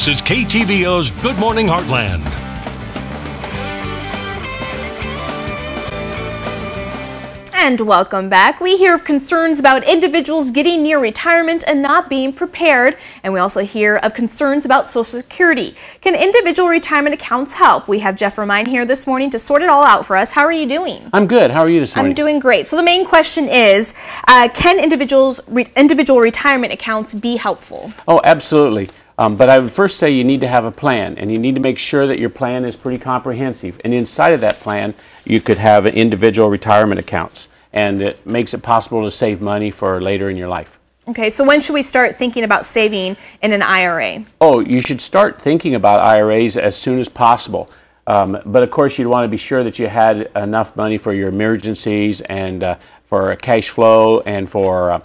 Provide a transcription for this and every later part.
This is KTVO's Good Morning Heartland. And welcome back. We hear of concerns about individuals getting near retirement and not being prepared. And we also hear of concerns about Social Security. Can individual retirement accounts help? We have Jeff Romine here this morning to sort it all out for us. How are you doing? I'm good. How are you this morning? I'm doing great. So the main question is, can individual retirement accounts be helpful? Oh, absolutely. But I would first say you need to have a plan, and you need to make sure that your plan is pretty comprehensive. And inside of that plan, you could have individual retirement accounts, and it makes it possible to save money for later in your life. Okay, so when should we start thinking about saving in an IRA? Oh, you should start thinking about IRAs as soon as possible. But of course, you'd want to be sure that you had enough money for your emergencies and for cash flow and for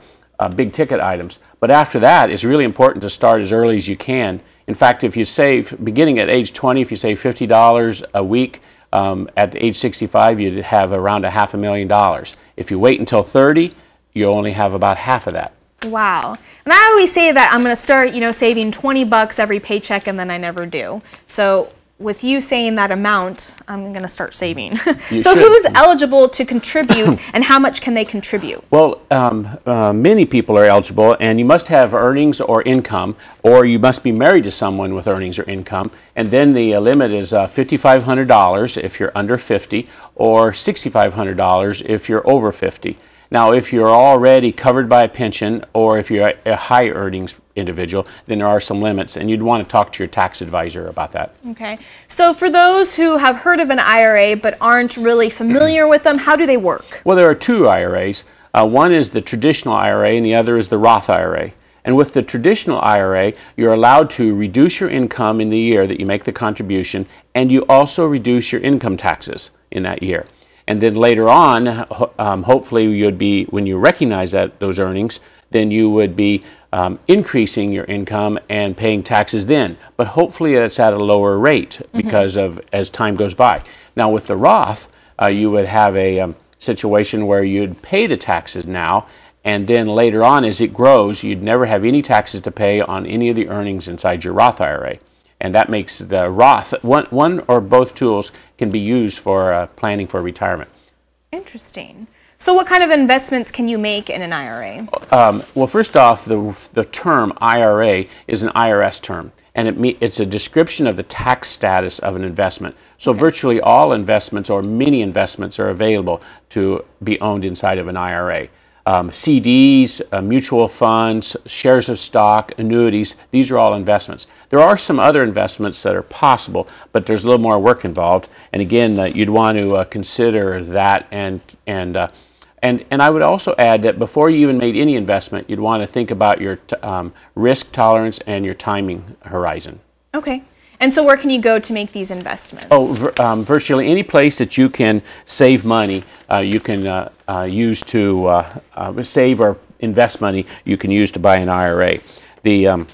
big ticket items. But after that, it's really important to start as early as you can. In fact, if you save, beginning at age 20, if you save $50 a week, at age 65, you'd have around $500,000. If you wait until 30, you only have about half of that. Wow. And I always say that I'm going to start, saving 20 bucks every paycheck, and then I never do. So with you saying that amount, I'm going to start saving. So who's eligible to contribute, and how much can they contribute? Well, many people are eligible, and you must have earnings or income, or you must be married to someone with earnings or income. And then the limit is $5,500 if you're under 50, or $6,500 if you're over 50. Now, if you're already covered by a pension, or if you're a high earnings individual, then there are some limits, and you'd want to talk to your tax advisor about that. Okay. So for those who have heard of an IRA but aren't really familiar with them, how do they work? Well, there are two IRAs. One is the traditional IRA, and the other is the Roth IRA. And with the traditional IRA, you're allowed to reduce your income in the year that you make the contribution, and you also reduce your income taxes in that year. And then later on, hopefully you'd be, when you recognize those earnings, then you would be increasing your income and paying taxes then. But hopefully that's at a lower rate because of as time goes by. Now with the Roth, you would have a situation where you'd pay the taxes now, and then later on as it grows, you'd never have any taxes to pay on any of the earnings inside your Roth IRA. And that makes the Roth, one or both tools can be used for planning for retirement. Interesting. So what kind of investments can you make in an IRA? Well, first off, the term IRA is an IRS term, and it's a description of the tax status of an investment. So virtually all investments or many investments are available to be owned inside of an IRA. CDs, mutual funds, shares of stock, annuities, these are all investments. There are some other investments that are possible, but there's a little more work involved. And again, you'd want to consider that, and I would also add that before you even made any investment, you'd want to think about your risk tolerance and your timing horizon. Okay. And so where can you go to make these investments? Oh, virtually any place that you can save money, you can use to save or invest money, you can use to buy an IRA. You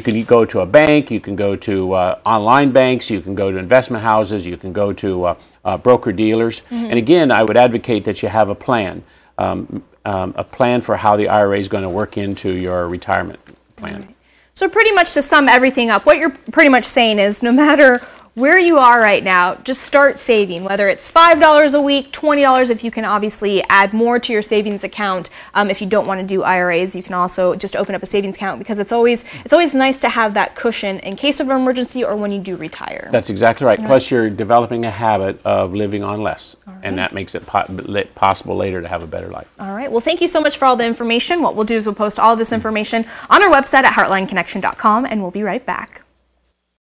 can go to a bank, you can go to online banks, you can go to investment houses, you can go to broker dealers. And again, I would advocate that you have a plan for how the IRA is going to work into your retirement plan. So pretty much to sum everything up, what you're pretty much saying is no matter where you are right now, just start saving, whether it's $5 a week, $20 if you can obviously add more to your savings account. If you don't want to do IRAs, you can also just open up a savings account, because it's always nice to have that cushion in case of an emergency or when you do retire. That's exactly right. Plus you're developing a habit of living on less, and that makes it possible later to have a better life. All right. Well, thank you so much for all the information. What we'll do is we'll post all this information on our website at heartlineconnection.com, and we'll be right back.